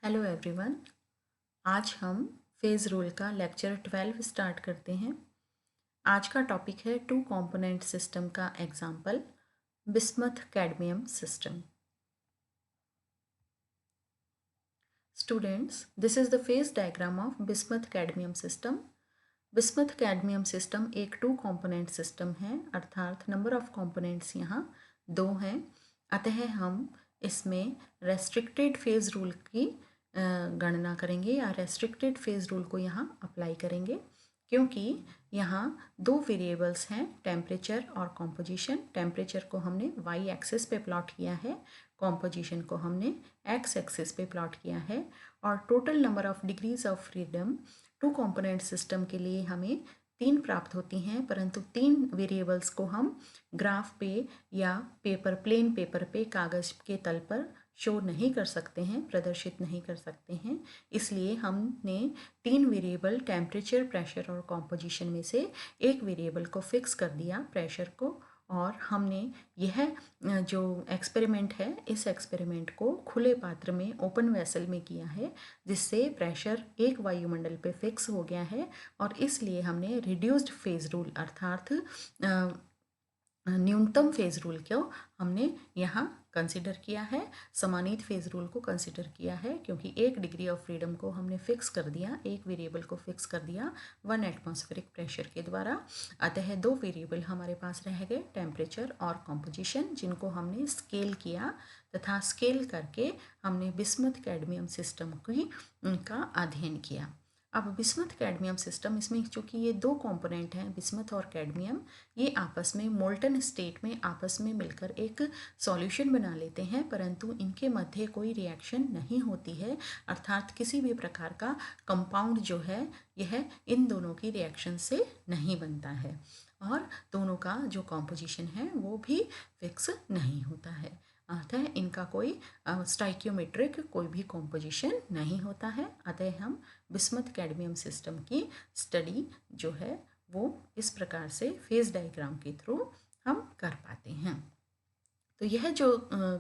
Hello everyone. आज हम phase rule का लेक्चर 12 स्टार्ट करते हैं। आज का टॉपिक है टू कंपोनेंट सिस्टम का example bismuth cadmium system. Students, this is the phase diagram of bismuth cadmium system. Bismuth cadmium system एक टू कंपोनेंट सिस्टम है, अर्थात नंबर ऑफ कंपोनेंट्स यहाँ 2 हैं। अतः हम इसमें रेस्ट्रिक्टेड फेज रूल की गणना करेंगे या रेस्ट्रिक्टेड फेज रूल को यहाँ अप्लाई करेंगे, क्योंकि यहाँ 2 वेरिएबल्स हैं, टेम्परेचर और कॉम्पोजिशन। टेम्परेचर को हमने वाई एक्सिस पे प्लॉट किया है, कॉम्पोजिशन को हमने एक्स एक्सिस पे प्लॉट किया है, और total number of degrees of freedom two component system के लिए हमें 3 प्राप्त होती हैं, परंतु 3 वेरिएबल्स को हम ग्राफ पे या प्लेन पेपर पे कागज़ के तल पर शो नहीं कर सकते हैं, प्रदर्शित नहीं कर सकते हैं। इसलिए हमने 3 वेरिएबल टेम्परेचर, प्रेशर और कॉम्पोजिशन में से एक वेरिएबल को फिक्स कर दिया, प्रेशर को, और हमने यह जो एक्सपेरिमेंट है, इस एक्सपेरिमेंट को खुले पात्र में, ओपन वेसल में किया है, जिससे प्रेशर एक वायुमंडल पे फिक्स हो गया है, और इसलिए हमने रिड्यूस्ड फेज रूल अर्थात न्यूनतम फेज रूल को हमने यहाँ कंसिडर किया है, समानीत फेज रूल को कंसिडर किया है, क्योंकि 1 डिग्री ऑफ फ्रीडम को हमने फिक्स कर दिया, एक वेरिएबल को फिक्स कर दिया 1 एटमॉस्फेरिक प्रेशर के द्वारा। अतः 2 वेरिएबल हमारे पास रह गए, टेम्परेचर और कॉम्पोजिशन, जिनको हमने स्केल किया तथा स्केल करके हमने बिस्मथ कैडमियम सिस्टम का अध्ययन किया। अब बिस्मथ कैडमियम सिस्टम, इसमें चूँकि ये 2 कंपोनेंट हैं, बिस्मथ और कैडमियम, ये आपस में मोल्टन स्टेट में आपस में मिलकर एक सॉल्यूशन बना लेते हैं, परंतु इनके मध्य कोई रिएक्शन नहीं होती है, अर्थात किसी भी प्रकार का कंपाउंड जो है यह इन दोनों की रिएक्शन से नहीं बनता है, और दोनों का जो कॉम्पोजिशन है वो भी फिक्स नहीं होता है। अतः इनका कोई स्टाइक्योमेट्रिक कोई भी कॉम्पोजिशन नहीं होता है। अतः हम बिस्मथ कैडमियम सिस्टम की स्टडी जो है वो इस प्रकार से फेज डायग्राम के थ्रू हम कर पाते हैं। तो यह जो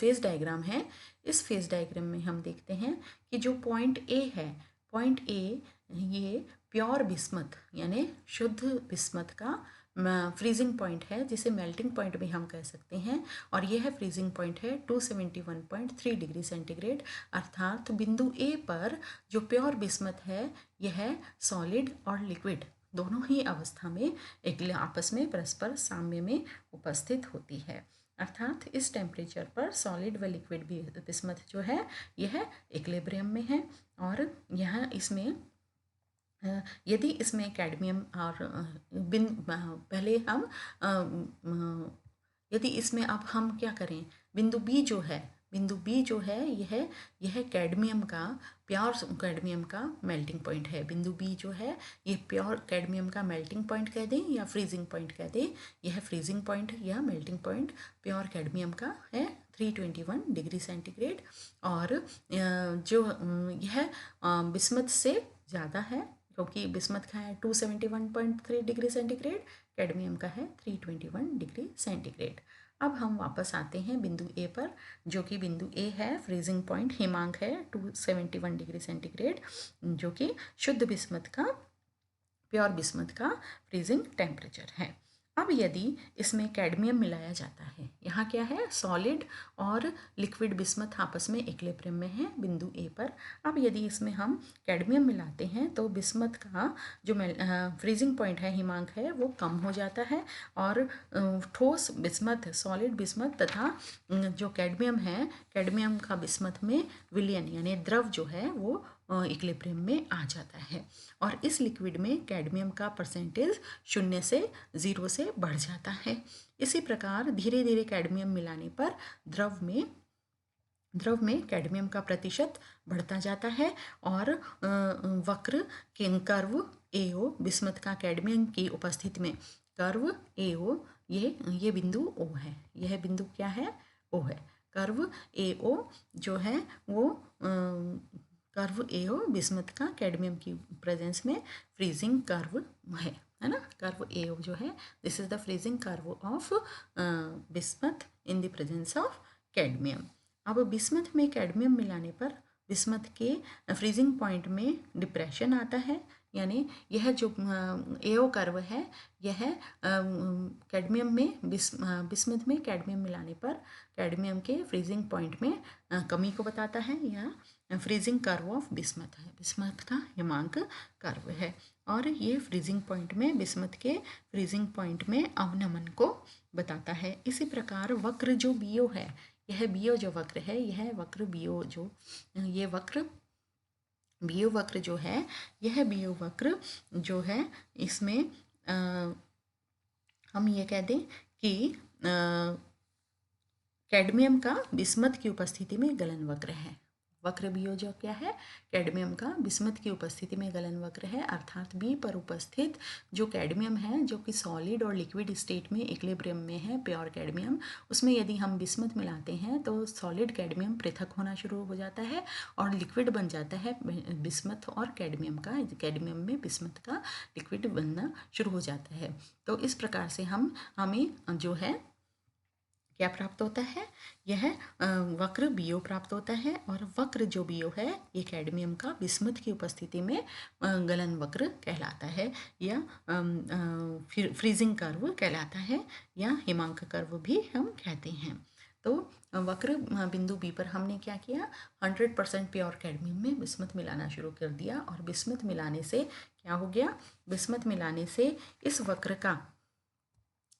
फेज डायग्राम है, इस फेज डायग्राम में हम देखते हैं कि जो पॉइंट ए है, पॉइंट ए ये प्योर बिस्मथ यानी शुद्ध बिस्मथ का फ्रीजिंग पॉइंट है, जिसे मेल्टिंग पॉइंट भी हम कह सकते हैं, और यह फ्रीजिंग पॉइंट है 271.3 डिग्री सेंटीग्रेड, अर्थात बिंदु ए पर जो प्योर बिस्मथ है यह सॉलिड और लिक्विड दोनों ही अवस्था में एक आपस में परस्पर साम्य में उपस्थित होती है। अर्थात इस टेम्परेचर पर सॉलिड व लिक्विड बिस्मथ जो है यह इक्विलिब्रियम में है, और यहाँ इसमें यदि इसमें कैडमियम और पहले हम यदि इसमें अब हम क्या करें, बिंदु बी जो है, बिंदु बी जो है यह कैडमियम का, प्योर कैडमियम का मेल्टिंग पॉइंट है। बिंदु बी जो है ये प्योर कैडमियम का मेल्टिंग पॉइंट कह दें या फ्रीजिंग पॉइंट कह दें, यह फ्रीजिंग पॉइंट या मेल्टिंग पॉइंट प्योर कैडमियम का है 321 डिग्री सेंटीग्रेड, और जो यह बिस्मथ से ज़्यादा है, क्योंकि बिस्मथ का है 271.3 डिग्री सेंटीग्रेड, कैडमियम का है 321 डिग्री सेंटीग्रेड। अब हम वापस आते हैं बिंदु ए पर, जो कि बिंदु ए है, फ्रीजिंग पॉइंट हिमांक है 271 डिग्री सेंटीग्रेड, जो कि शुद्ध बिस्मथ का, प्योर बिस्मथ का फ्रीजिंग टेम्परेचर है। अब यदि इसमें कैडमियम मिलाया जाता है, यहाँ क्या है, सॉलिड और लिक्विड बिस्मथ आपस में इक्विलिब्रियम में है बिंदु ए पर। अब यदि इसमें हम कैडमियम मिलाते हैं तो बिस्मथ का जो फ्रीजिंग पॉइंट है, हिमांक है, वो कम हो जाता है, और ठोस बिस्मथ, सॉलिड बिस्मथ तथा जो कैडमियम है, कैडमियम का बिस्मथ में विलयन यानी द्रव जो है वो इक्विलिब्रियम में आ जाता है, और इस लिक्विड में कैडमियम का परसेंटेज 0 से 0 से बढ़ जाता है। इसी प्रकार धीरे धीरे कैडमियम मिलाने पर द्रव में कैडमियम का प्रतिशत बढ़ता जाता है, और वक्र के कर्व एओ, बिस्मथ का कैडमियम की उपस्थिति में कर्व एओ, ये बिंदु ओ है, यह बिंदु क्या है, ओ है। कर्व एओ जो है वो कर्व एओ बिस्मथ का कैडमियम की प्रेजेंस में फ्रीजिंग कर्व है ना, कर्व एओ जो है, this is the freezing curve of bismuth in the presence of cadmium. अब बिस्मथ में कैडमियम मिलाने पर बिस्मथ के फ्रीजिंग पॉइंट में डिप्रेशन आता है, यानी यह जो एओ कर्व है यह कैडमियम में बिस्मथ में कैडमियम मिलाने पर कैडमियम के फ्रीजिंग पॉइंट में कमी को बताता है, या फ्रीजिंग कर्व ऑफ बिस्मथ है, बिस्मथ का हिमांक कर्व है। और ये फ्रीजिंग पॉइंट में बिस्मथ के फ्रीजिंग पॉइंट में अवनमन को बताता है। इसी प्रकार वक्र जो बीओ है, यह बीओ जो वक्र है, यह वक्र बीओ जो ये वक्र बीओ वक्र जो है, यह बीओ वक्र जो है इसमें हम ये कह दें कि कैडमियम का बिस्मथ की उपस्थिति में गलन वक्र है। वक्र बीओ जो क्या है, कैडमियम का बिस्मथ की उपस्थिति में गलन वक्र है, अर्थात बी पर उपस्थित जो कैडमियम है जो कि सॉलिड और लिक्विड स्टेट में इक्विलिब्रियम में है, प्योर कैडमियम, उसमें यदि हम बिस्मथ मिलाते हैं तो सॉलिड कैडमियम पृथक होना शुरू हो जाता है और लिक्विड बन जाता है बिस्मथ और कैडमियम का, कैडमियम में बिस्मथ का लिक्विड बनना शुरू हो जाता है। तो इस प्रकार से हमें जो है क्या प्राप्त होता है, यह वक्र बीओ प्राप्त होता है। और वक्र जो बीओ है ये कैडमियम का बिस्मथ की उपस्थिति में गलन वक्र कहलाता है, या फ्रीजिंग कर्व कहलाता है, या हिमांक कर्व भी हम कहते हैं। तो वक्र बिंदु बी पर हमने क्या किया, 100% प्योर कैडमियम में बिस्मथ मिलाना शुरू कर दिया, और बिस्मथ मिलाने से क्या हो गया, बिस्मथ मिलाने से इस वक्र का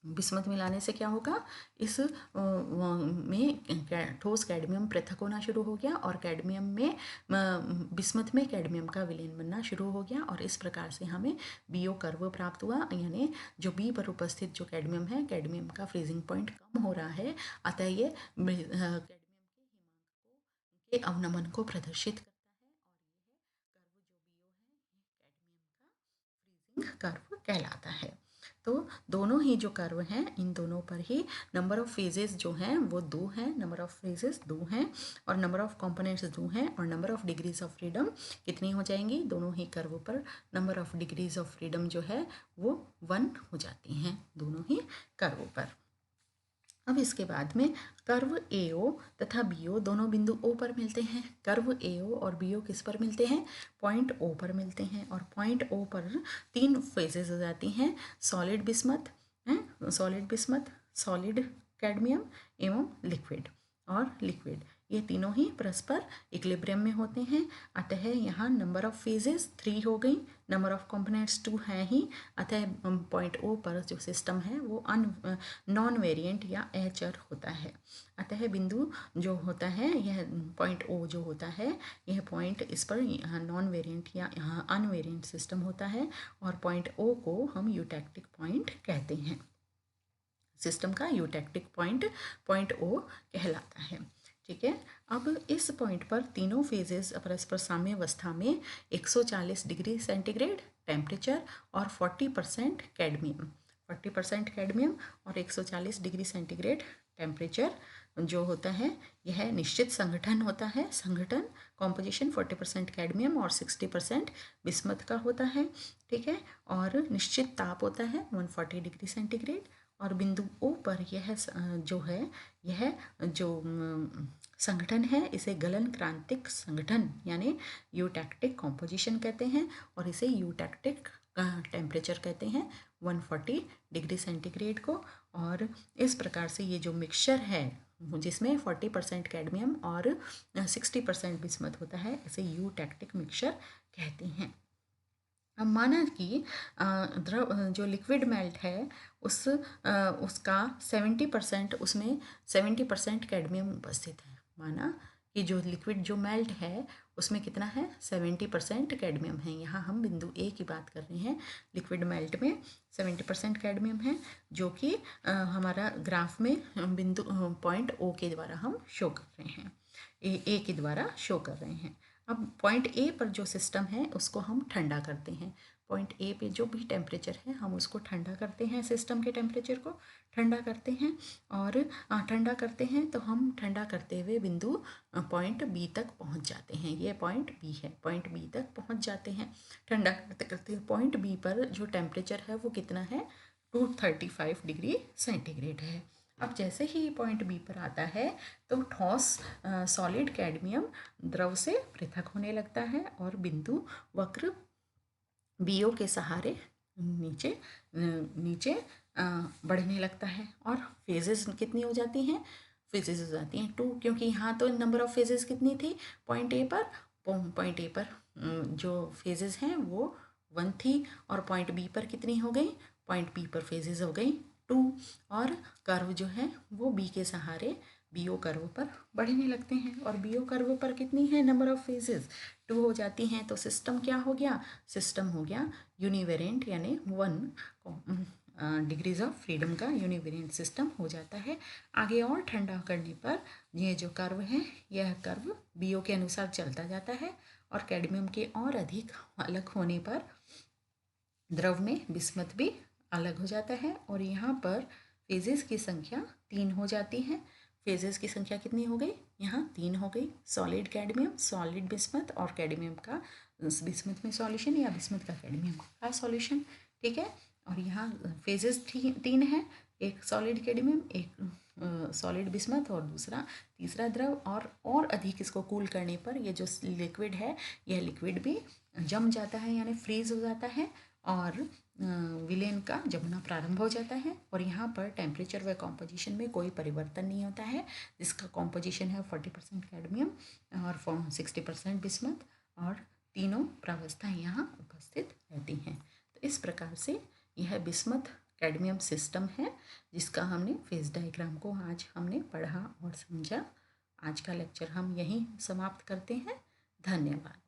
बिस्मथ मिलाने से क्या होगा, इस में ठोस कैडमियम पृथक होना शुरू हो गया और कैडमियम में बिस्मथ में कैडमियम का विलीन बनना शुरू हो गया, और इस प्रकार से हमें बीओ कर्व प्राप्त हुआ, यानी जो बी पर उपस्थित जो कैडमियम है, कैडमियम का फ्रीजिंग पॉइंट कम हो रहा है, अतः ये कैडमियम के अवनमन को प्रदर्शित करता है, और यह कर्व जो बीओ है ये कैडमियम का फ्रीजिंग कर्व कहलाता है। तो दोनों ही जो कर्व हैं, इन दोनों पर ही नंबर ऑफ फेजेस जो हैं वो 2 हैं, नंबर ऑफ फेजेस 2 हैं, और नंबर ऑफ कंपोनेंट्स 2 हैं, और number of degrees of freedom कितनी हो जाएंगी, दोनों ही कर्व पर number of degrees of freedom जो है वो 1 हो जाती हैं दोनों ही कर्व पर। अब इसके बाद में कर्व एओ तथा बीओ दोनों बिंदु ओ पर मिलते हैं। कर्व एओ और बीओ किस पर मिलते हैं, पॉइंट ओ पर मिलते हैं, और पॉइंट ओ पर 3 फेजेस हो जाती हैं, सॉलिड बिस्मथ है, सॉलिड बिस्मथ, सॉलिड कैडमियम एवं लिक्विड, और लिक्विड, ये तीनों ही परस्पर इक्विलिब्रियम में होते हैं। अतः यहाँ नंबर ऑफ फेजेस 3 हो गई, नंबर ऑफ कंपोनेंट्स 2 है ही, अतः पॉइंट ओ पर जो सिस्टम है वो नॉन वेरिएंट या अचर होता है। अतः बिंदु जो होता है यह पॉइंट ओ जो होता है, यह पॉइंट इस पर नॉन वेरिएंट या अनवेरिएंट सिस्टम होता है, और पॉइंट ओ को हम यूटैक्टिक पॉइंट कहते हैं। सिस्टम का यूटैक्टिक पॉइंट पॉइंट ओ कहलाता है। ठीक है, अब इस पॉइंट पर तीनों फेजेस परस्पर साम्यावस्था में 140 डिग्री सेंटीग्रेड टेम्परेचर और 40% कैडमियम, 40% कैडमियम और 140 डिग्री सेंटीग्रेड टेम्परेचर जो होता है यह निश्चित संगठन होता है। संगठन कॉम्पोजिशन 40% कैडमियम और 60% बिस्मथ का होता है। ठीक है, और निश्चित ताप होता है 140 डिग्री सेंटीग्रेड, और बिंदु ओ पर यह जो है यह जो संगठन है इसे गलन क्रांतिक संगठन यानी यूटैक्टिक कॉम्पोजिशन कहते हैं, और इसे यूटैक्टिक टेम्परेचर कहते हैं 140 डिग्री सेंटीग्रेड को। और इस प्रकार से ये जो मिक्सचर है जिसमें 40% कैडमियम और 60% बिस्मथ होता है, इसे यूटैक्टिक मिक्सचर कहते हैं। अब माना कि द्रव जो लिक्विड मेल्ट है उसका 70% उसमें 70% कैडमियम उपस्थित है। माना कि जो लिक्विड जो मेल्ट है उसमें कितना है, 70% कैडमियम है। यहाँ हम बिंदु ए की बात कर रहे हैं, लिक्विड मेल्ट में 70% कैडमियम है, जो कि हमारा ग्राफ में बिंदु पॉइंट ओ के द्वारा हम शो कर रहे हैं, ए के द्वारा शो कर रहे हैं। अब पॉइंट ए पर जो सिस्टम है उसको हम ठंडा करते हैं। पॉइंट ए पे जो भी टेम्परेचर है हम उसको ठंडा करते हैं, सिस्टम के टेम्परेचर को ठंडा करते हैं, और ठंडा करते हैं तो हम ठंडा करते हुए बिंदु पॉइंट बी तक पहुंच जाते हैं। ये पॉइंट बी है, पॉइंट बी तक पहुंच जाते हैं ठंडा करते करते। पॉइंट बी पर जो टेम्परेचर है वो कितना है, 235 डिग्री सेंटीग्रेड है। अब जैसे ही पॉइंट बी पर आता है तो ठोस सॉलिड कैडमियम द्रव से पृथक होने लगता है और बिंदु वक्र बीओ के सहारे नीचे नीचे बढ़ने लगता है। और फेजेस कितनी हो जाती हैं? फेजेस हो जाती हैं 2, क्योंकि यहाँ तो नंबर ऑफ फेजेस कितनी थी पॉइंट ए पर? पॉइंट ए पर जो फेजेस हैं वो 1 थी, और पॉइंट बी पर कितनी हो गई? पॉइंट बी पर फेजेस हो गई 2, और कर्व जो है वो बी के सहारे बीओ कर्व पर बढ़ने लगते हैं। और बीओ कर्व पर कितनी है नंबर ऑफ फेजेस? 2 हो जाती हैं। तो सिस्टम क्या हो गया? सिस्टम हो गया यूनिवेरिएंट, यानी 1 डिग्रीज ऑफ फ्रीडम का यूनिवेरिएंट सिस्टम हो जाता है। आगे और ठंडा करने पर ये जो कर्व है यह कर्व बीओ के अनुसार चलता जाता है, और कैडमियम के और अधिक अलग होने पर द्रव में बिस्मथ भी अलग हो जाता है, और यहाँ पर फेजेस की संख्या 3 हो जाती है। फेजेस की संख्या कितनी हो गई? यहाँ 3 हो गई। सॉलिड कैडमियम, सॉलिड बिस्मथ, और कैडमियम का बिस्मथ में सॉल्यूशन या बिस्मथ का कैडमियम का सॉल्यूशन। ठीक है। और यहाँ फेजेस 3 है, एक सॉलिड कैडमियम, एक सॉलिड बिस्मथ, और दूसरा तीसरा द्रव। और अधिक इसको कूल करने पर ये जो लिक्विड है यह लिक्विड भी जम जाता है, यानी फ्रीज हो जाता है, और विलेन का जमना प्रारंभ हो जाता है। और यहाँ पर टेम्परेचर व कॉम्पोजिशन में कोई परिवर्तन नहीं होता है, जिसका कॉम्पोजिशन है 40% कैडमियम और 60% बिस्मथ, और तीनों प्रावस्थाएं यहाँ उपस्थित रहती हैं। तो इस प्रकार से यह बिस्मथ कैडमियम सिस्टम है, जिसका हमने फेज डायग्राम को आज हमने पढ़ा और समझा। आज का लेक्चर हम यहीं समाप्त करते हैं। धन्यवाद।